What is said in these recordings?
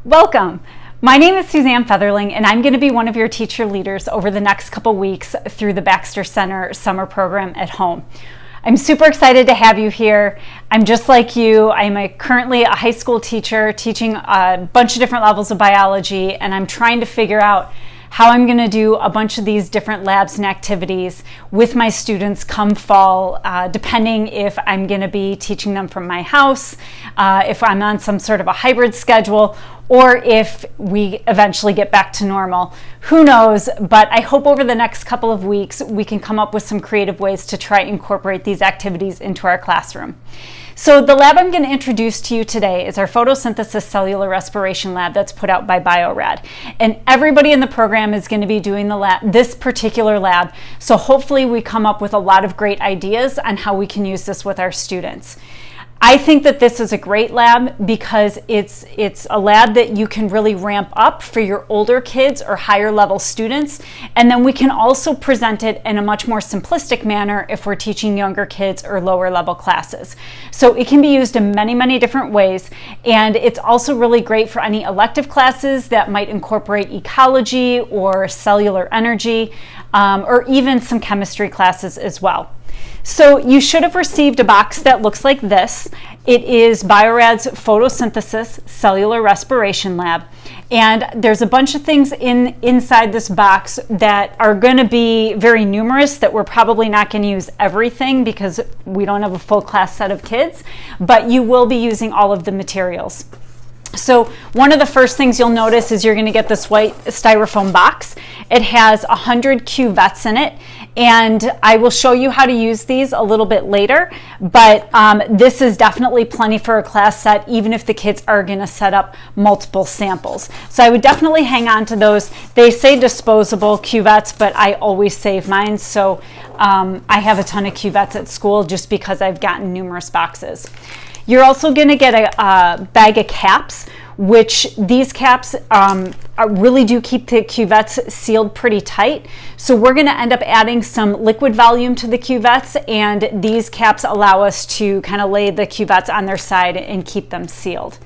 Welcome! My name is Suzanne Featherling, and I'm going to be one of your teacher leaders over the next couple weeks through the Baxter Center summer program at home. I'm super excited to have you here. I'm just like you. I'm currently a high school teacher teaching a bunch of different levels of biology, and I'm trying to figure out how I'm going to do a bunch of these different labs and activities with my students come fall, depending if I'm going to be teaching them from my house, if I'm on some sort of a hybrid schedule, or if we eventually get back to normal. Who knows, but I hope over the next couple of weeks we can come up with some creative ways to try and incorporate these activities into our classroom. So the lab I'm going to introduce to you today is our Photosynthesis Cellular Respiration lab that's put out by BioRad. And everybody in the program is going to be doing this particular lab, so hopefully we come up with a lot of great ideas on how we can use this with our students. I think that this is a great lab because it's a lab that you can really ramp up for your older kids or higher level students, and then we can also present it in a much more simplistic manner if we're teaching younger kids or lower level classes. So it can be used in many different ways, and it's also really great for any elective classes that might incorporate ecology or cellular energy, or even some chemistry classes as well. So you should have received a box that looks like this. It is BioRad's Photosynthesis Cellular Respiration Lab. And there's a bunch of things inside this box that are going to be very numerous that we're probably not going to use everything because we don't have a full class set of kids, but you will be using all of the materials. So one of the first things you'll notice is you're going to get this white styrofoam box. It has 100 cuvettes in it, and I will show you how to use these a little bit later, but this is definitely plenty for a class set, even if the kids are going to set up multiple samples. So I would definitely hang on to those. They say disposable cuvettes, but I always save mine, so I have a ton of cuvettes at school just because I've gotten numerous boxes. You're also going to get a bag of caps, which these caps really do keep the cuvettes sealed pretty tight. So we're going to end up adding some liquid volume to the cuvettes, and these caps allow us to kind of lay the cuvettes on their side and keep them sealed.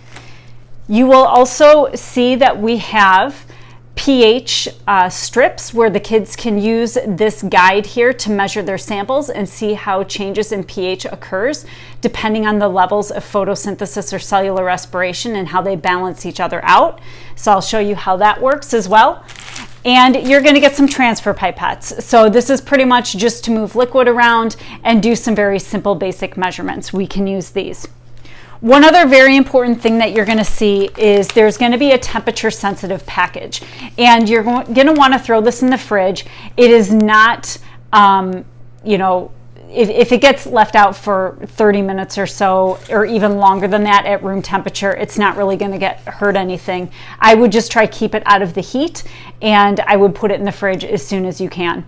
You will also see that we have pH strips where the kids can use this guide here to measure their samples and see how changes in pH occurs depending on the levels of photosynthesis or cellular respiration and how they balance each other out. So I'll show you how that works as well. And you're going to get some transfer pipettes. So this is pretty much just to move liquid around and do some very simple basic measurements. We can use these. One other very important thing that you're going to see is there's going to be a temperature sensitive package, and you're going to want to throw this in the fridge. It is not, if it gets left out for 30 minutes or so, or even longer than that at room temperature, it's not really going to hurt anything. I would just try keep it out of the heat, and I would put it in the fridge as soon as you can.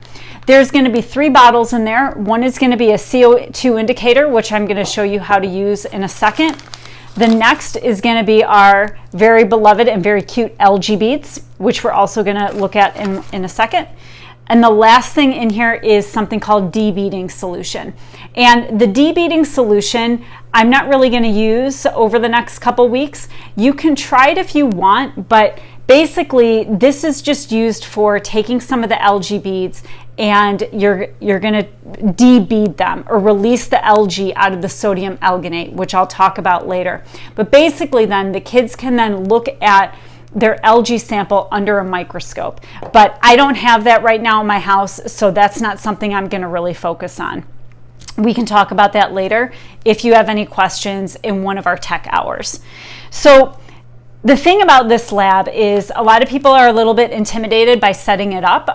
There's going to be 3 bottles in there. One is going to be a CO2 indicator, which I'm going to show you how to use in a second. The next is going to be our very beloved and very cute algae beads, which we're also going to look at in a second. And the last thing in here is something called de-beading solution. And the de-beading solution, I'm not really going to use over the next couple weeks. You can try it if you want, but basically this is just used for taking some of the algae beads and you're going to de-bead them or release the algae out of the sodium alginate, which I'll talk about later. But basically then the kids can then look at their algae sample under a microscope. But I don't have that right now in my house, so that's not something I'm going to really focus on. We can talk about that later if you have any questions in one of our tech hours. So the thing about this lab is a lot of people are a little bit intimidated by setting it up,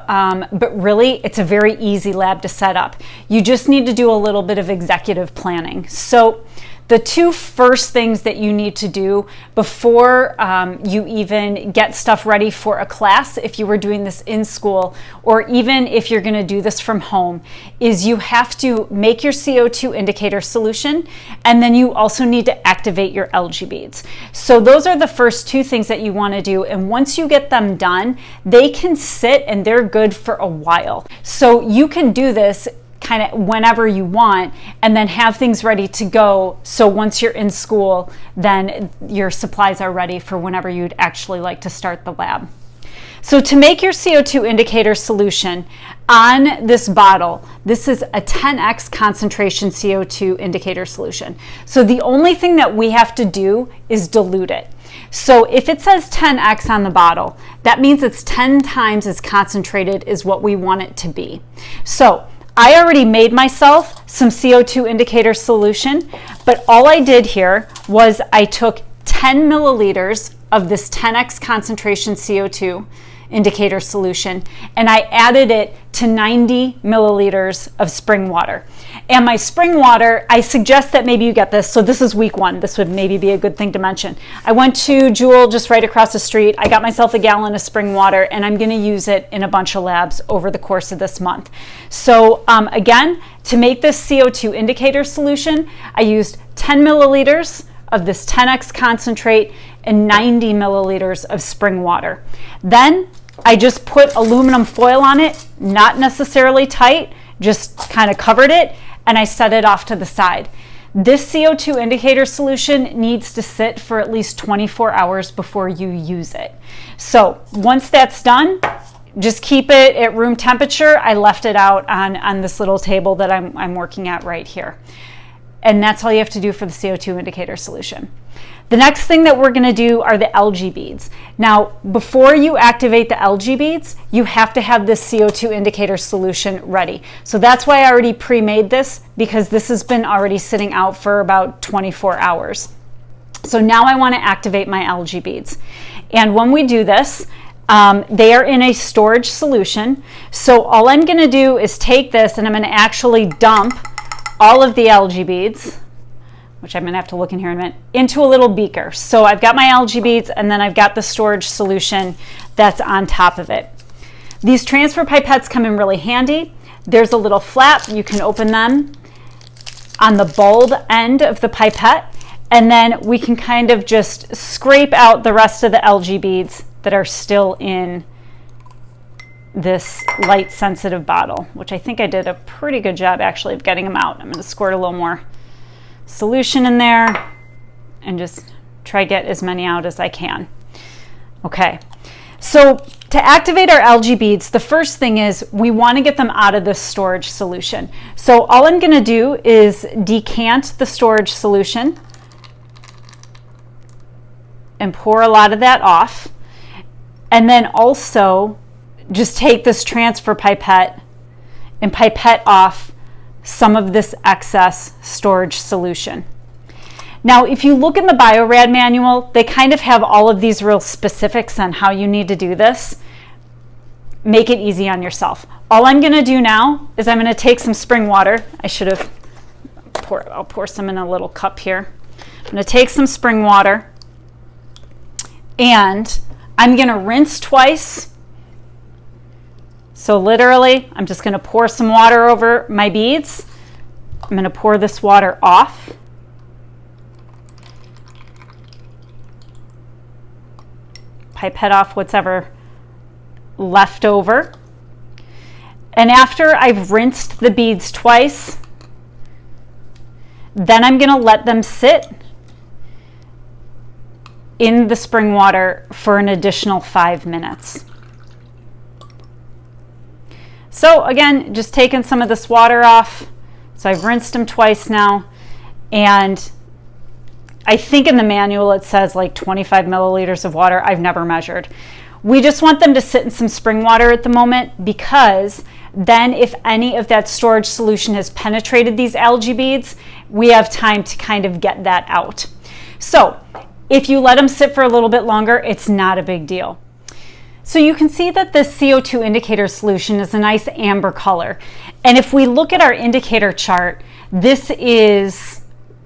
but really it's a very easy lab to set up. You just need to do a little bit of executive planning. So the 2 first things that you need to do before you even get stuff ready for a class, if you were doing this in school, or even if you're going to do this from home, is you have to make your CO2 indicator solution, and then you also need to activate your algae beads. So those are the first 2 things that you want to do, and once you get them done, they can sit and they're good for a while. So you can do this kind of whenever you want, and then have things ready to go. So once you're in school, then your supplies are ready for whenever you'd actually like to start the lab. So to make your CO2 indicator solution on this bottle, this is a 10x concentration CO2 indicator solution. So the only thing that we have to do is dilute it. So if it says 10x on the bottle, that means it's 10 times as concentrated as what we want it to be. So I already made myself some CO2 indicator solution, but all I did here was I took 10 milliliters of this 10x concentration CO2 indicator solution, and I added it to 90 milliliters of spring water. And my spring water, I suggest that maybe you get this. So this is week 1. This would maybe be a good thing to mention. I went to Jewel just right across the street. I got myself a gallon of spring water, and I'm going to use it in a bunch of labs over the course of this month. So again, to make this CO2 indicator solution, I used 10 milliliters of this 10x concentrate and 90 milliliters of spring water. Then I just put aluminum foil on it, not necessarily tight, just kind of covered it, and I set it off to the side. This CO2 indicator solution needs to sit for at least 24 hours before you use it. So once that's done, just keep it at room temperature. I left it out on this little table that I'm working at right here. And that's all you have to do for the CO2 indicator solution. The next thing that we're going to do are the algae beads. Now, before you activate the algae beads, you have to have this CO2 indicator solution ready. So that's why I already pre-made this, because this has been already sitting out for about 24 hours. So now I want to activate my algae beads. And when we do this, they are in a storage solution. So all I'm going to do is take this and I'm going to actually dump all of the algae beads, which I'm going to have to look in here in a minute, into a little beaker. So I've got my algae beads, and then I've got the storage solution that's on top of it. These transfer pipettes come in really handy. There's a little flap. You can open them on the bulb end of the pipette, and then we can kind of just scrape out the rest of the algae beads that are still in this light sensitive bottle, which I think I did a pretty good job actually of getting them out. I'm going to squirt a little more solution in there and just try to get as many out as I can. Okay, so to activate our algae beads, the first thing is we want to get them out of this storage solution. So all I'm going to do is decant the storage solution and pour a lot of that off, and then also just take this transfer pipette and pipette off some of this excess storage solution. Now, if you look in the BioRad manual, they kind of have all of these real specifics on how you need to do this. Make it easy on yourself. All I'm going to do now is I'm going to take some spring water. I'll pour some in a little cup here. I'm going to take some spring water, and I'm going to rinse twice. So literally, I'm just going to pour some water over my beads. I'm going to pour this water off. Pipette off what's ever left over. And after I've rinsed the beads twice, then I'm going to let them sit in the spring water for an additional 5 minutes. So again, just taking some of this water off. So I've rinsed them twice now, and I think in the manual it says like 25 milliliters of water. I've never measured. We just want them to sit in some spring water at the moment, because then if any of that storage solution has penetrated these algae beads, we have time to kind of get that out. So if you let them sit for a little bit longer, it's not a big deal. So you can see that this CO2 indicator solution is a nice amber color. And if we look at our indicator chart, this is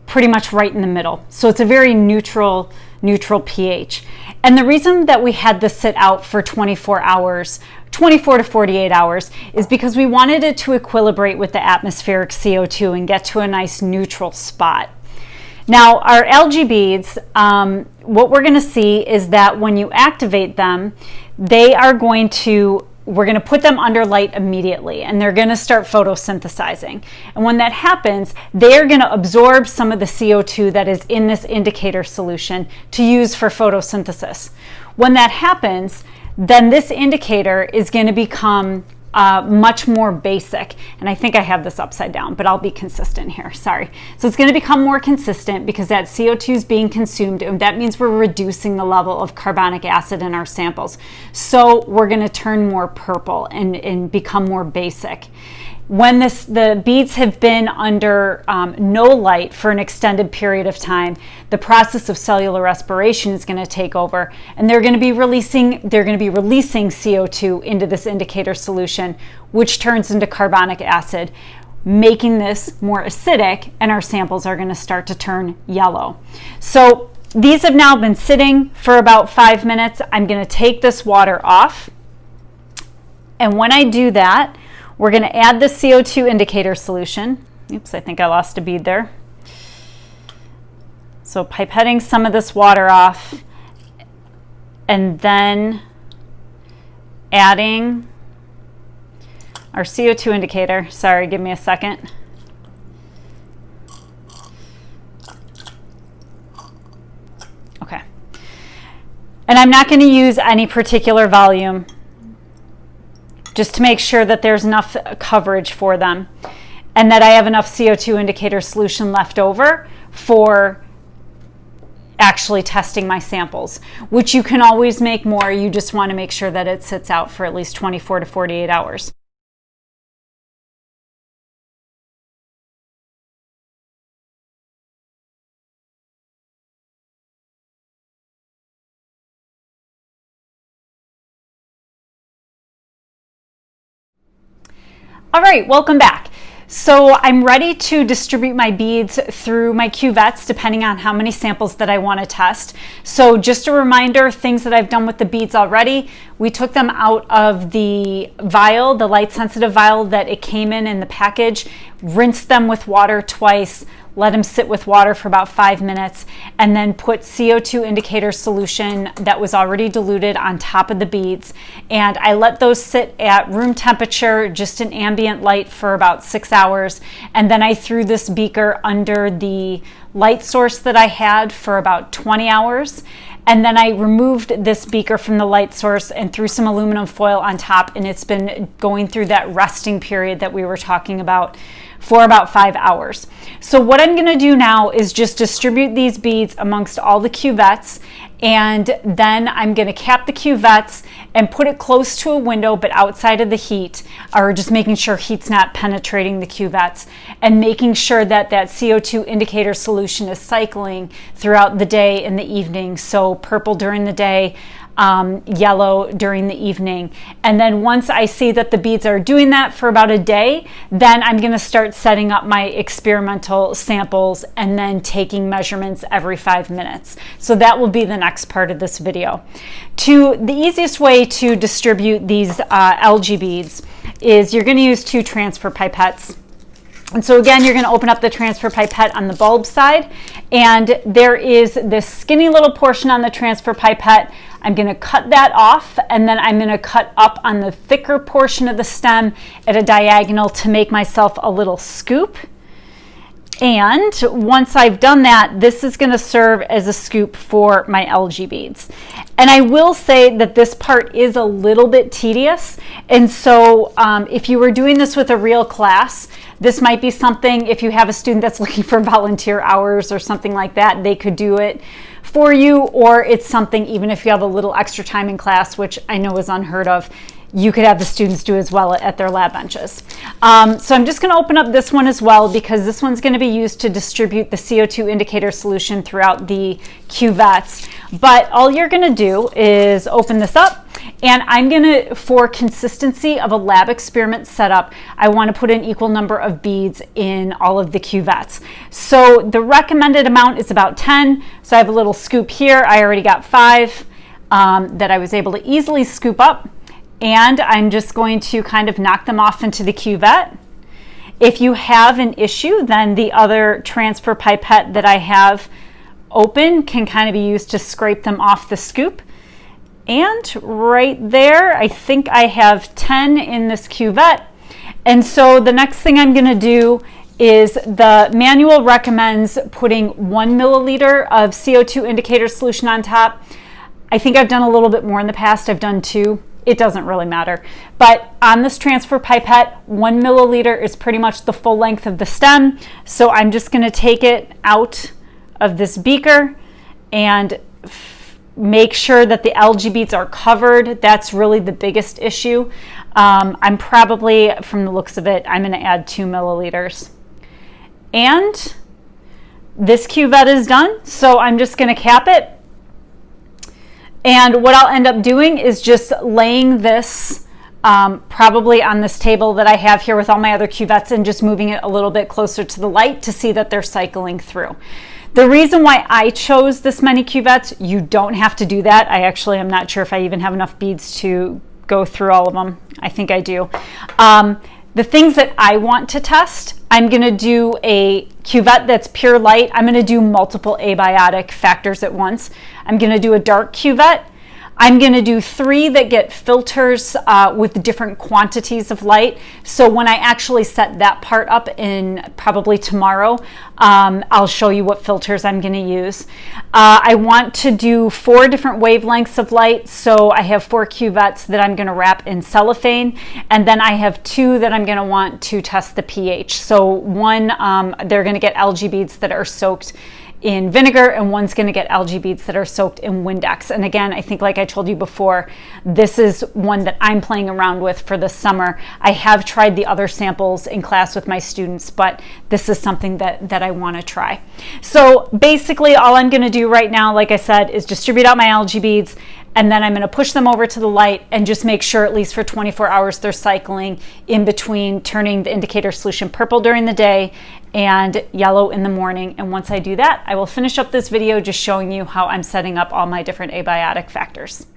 pretty much right in the middle. So it's a very neutral pH. And the reason that we had this sit out for 24 to 48 hours, is because we wanted it to equilibrate with the atmospheric CO2 and get to a nice neutral spot. Now, our algae beads, what we're going to see is that when you activate them, they are going to we're going to put them under light immediately, and they're going to start photosynthesizing. And when that happens, they're going to absorb some of the CO2 that is in this indicator solution to use for photosynthesis. When that happens, then this indicator is going to become much more basic. And I think I have this upside down, but I'll be consistent here. Sorry. So it's going to become more consistent because that CO2 is being consumed, and that means we're reducing the level of carbonic acid in our samples. So we're going to turn more purple and become more basic. When the beads have been under no light for an extended period of time, the process of cellular respiration is going to take over, and they're going to be releasing CO2 into this indicator solution, which turns into carbonic acid, making this more acidic, and our samples are going to start to turn yellow. So these have now been sitting for about 5 minutes. I'm going to take this water off, and when I do that, we're going to add the CO2 indicator solution. Oops, I think I lost a bead there. So pipetting some of this water off, and then adding our CO2 indicator. Sorry, give me a second. Okay. And I'm not going to use any particular volume, just to make sure that there's enough coverage for them and that I have enough CO2 indicator solution left over for actually testing my samples, which you can always make more. You just want to make sure that it sits out for at least 24 to 48 hours. All right, welcome back. So I'm ready to distribute my beads through my cuvettes depending on how many samples that I want to test. So just a reminder, things that I've done with the beads already. We took them out of the vial, the light sensitive vial that it came in the package, rinsed them with water twice, let them sit with water for about 5 minutes, and then put CO2 indicator solution that was already diluted on top of the beads. And I let those sit at room temperature, just in ambient light, for about 6 hours. And then I threw this beaker under the light source that I had for about 20 hours. And then I removed this beaker from the light source and threw some aluminum foil on top, and it's been going through that resting period that we were talking about for about 5 hours. So what I'm going to do now is just distribute these beads amongst all the cuvettes, and then I'm going to cap the cuvettes and put it close to a window but outside of the heat, or just making sure heat's not penetrating the cuvettes, and making sure that that CO2 indicator solution is cycling throughout the day and the evening. So purple during the day, yellow during the evening. And then once I see that the beads are doing that for about a day, then I'm going to start setting up my experimental samples and then taking measurements every 5 minutes. So that will be the next part of this video. The easiest way to distribute these algae beads is you're going to use 2 transfer pipettes. And so again, you're going to open up the transfer pipette on the bulb side, and there is this skinny little portion on the transfer pipette. I'm going to cut that off, and then I'm going to cut up on the thicker portion of the stem at a diagonal to make myself a little scoop. And once I've done that, this is going to serve as a scoop for my algae beads. And I will say that this part is a little bit tedious. And so if you were doing this with a real class, this might be something, if you have a student that's looking for volunteer hours or something like that, they could do it for you. Or it's something, even if you have a little extra time in class, which I know is unheard of, you could have the students do as well at their lab benches. So I'm just going to open up this one as well, because this one's going to be used to distribute the CO2 indicator solution throughout the cuvettes. But all you're going to do is open this up, and I'm going to, for consistency of a lab experiment setup, I want to put an equal number of beads in all of the cuvettes. So the recommended amount is about 10. So I have a little scoop here. I already got 5 that I was able to easily scoop up. And I'm just going to kind of knock them off into the cuvette. If you have an issue, then the other transfer pipette that I have open can kind of be used to scrape them off the scoop. And right there, I think I have 10 in this cuvette. And so the next thing I'm going to do is the manual recommends putting 1 milliliter of CO2 indicator solution on top. I think I've done a little bit more in the past. I've done 2. It doesn't really matter. But on this transfer pipette, 1 milliliter is pretty much the full length of the stem. So I'm just going to take it out of this beaker and make sure that the algae beads are covered. That's really the biggest issue. I'm probably, from the looks of it, I'm going to add 2 milliliters. And this cuvette is done, so I'm just going to cap it. And what I'll end up doing is just laying this probably on this table that I have here with all my other cuvettes and just moving it a little bit closer to the light to see that they're cycling through. The reason why I chose this many cuvettes, you don't have to do that. I actually am not sure if I even have enough beads to go through all of them. I think I do. The things that I want to test, I'm going to do a cuvette that's pure light. I'm going to do multiple abiotic factors at once. I'm going to do a dark cuvette. I'm going to do 3 that get filters with different quantities of light. So when I actually set that part up in probably tomorrow, I'll show you what filters I'm going to use. I want to do 4 different wavelengths of light. So I have 4 cuvettes that I'm going to wrap in cellophane. And then I have 2 that I'm going to want to test the pH. So one, they're going to get algae beads that are soaked in vinegar, and one's going to get algae beads that are soaked in Windex. And again, I think, like I told you before, this is one that I'm playing around with for the summer. I have tried the other samples in class with my students, but this is something that I want to try. So basically all I'm going to do right now, like I said, is distribute out my algae beads, and then I'm going to push them over to the light and just make sure at least for 24 hours they're cycling in between turning the indicator solution purple during the day and yellow in the morning. And once I do that, I will finish up this video just showing you how I'm setting up all my different abiotic factors.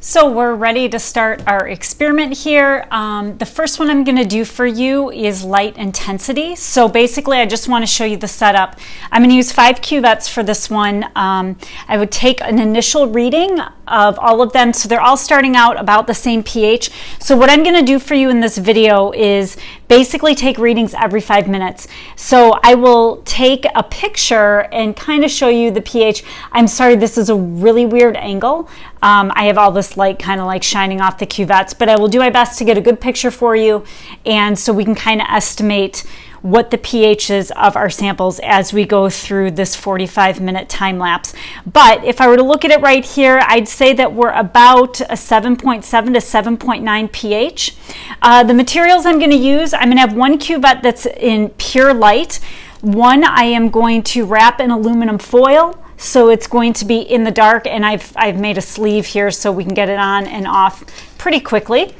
So we're ready to start our experiment here. The first one I'm going to do for you is light intensity. So basically I just want to show you the setup. I'm going to use 5 cuvettes for this one. I would take an initial reading of all of them. So they're all starting out about the same pH. So what I'm going to do for you in this video is basically take readings every 5 minutes. So I will take a picture and kind of show you the pH. I'm sorry, this is a really weird angle. I have all this light kind of like shining off the cuvettes, but I will do my best to get a good picture for you, and so we can kind of estimate what the pH is of our samples as we go through this 45-minute time lapse. But if I were to look at it right here, I'd say that we're about a 7.7 to 7.9 pH. The materials I'm going to use, I'm going to have 1 cuvette that's in pure light. One I am going to wrap in aluminum foil. So it's going to be in the dark, and I've made a sleeve here so we can get it on and off pretty quickly.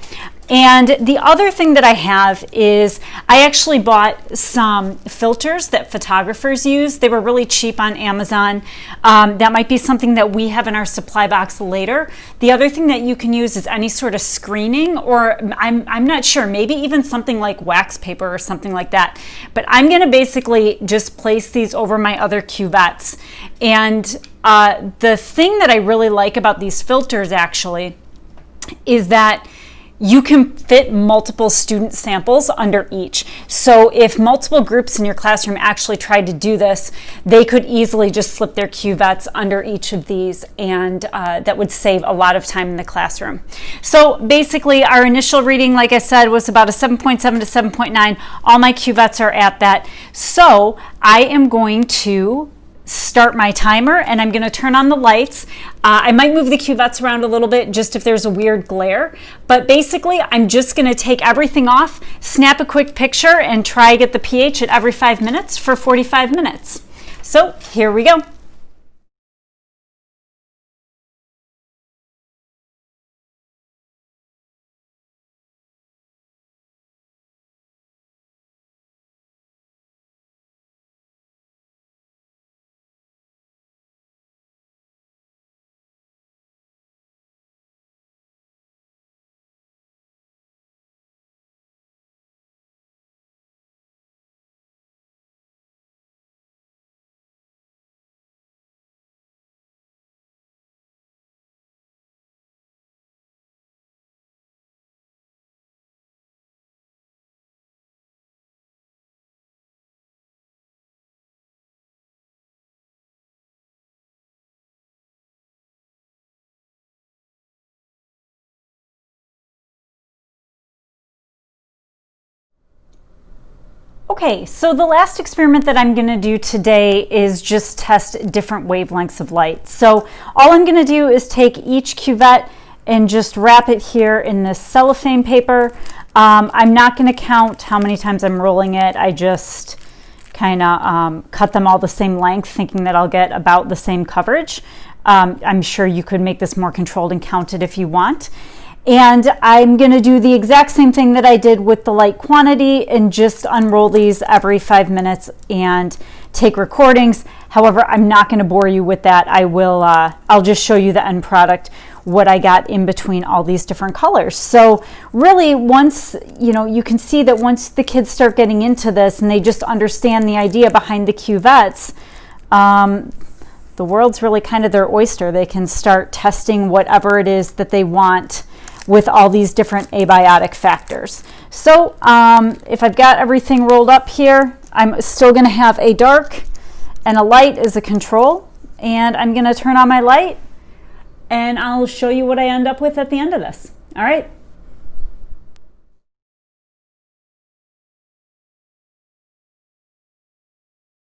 And the other thing that I have is I actually bought some filters that photographers use. They were really cheap on Amazon. That might be something that we have in our supply box later. The other thing that you can use is any sort of screening, or I'm not sure, maybe even something like wax paper or something like that. But I'm going to basically just place these over my other cuvettes. And the thing that I really like about these filters actually is that you can fit multiple student samples under each. So if multiple groups in your classroom actually tried to do this, they could easily just slip their cuvettes under each of these, and that would save a lot of time in the classroom. So basically our initial reading, like I said, was about a 7.7 to 7.9. All my cuvettes are at that. So I am going to start my timer, and I'm going to turn on the lights. I might move the cuvettes around a little bit just if there's a weird glare, but basically I'm just going to take everything off, snap a quick picture, and try to get the pH at every 5 minutes for 45 minutes. So here we go. Okay, so the last experiment that I'm going to do today is just test different wavelengths of light. So all I'm going to do is take each cuvette and just wrap it here in this cellophane paper. I'm not going to count how many times I'm rolling it. I just kind of cut them all the same length, thinking that I'll get about the same coverage. I'm sure you could make this more controlled and count it if you want. And I'm going to do the exact same thing that I did with the light quantity and just unroll these every 5 minutes and take recordings. However, I'm not going to bore you with that. I'll just show you the end product, what I got in between all these different colors. So really, once, you can see that once the kids start getting into this and they just understand the idea behind the cuvettes, the world's really kind of their oyster. They can start testing whatever it is that they want with all these different abiotic factors. So if I've got everything rolled up here, I'm still going to have a dark and a light as a control, and I'm going to turn on my light and I'll show you what I end up with at the end of this. All right.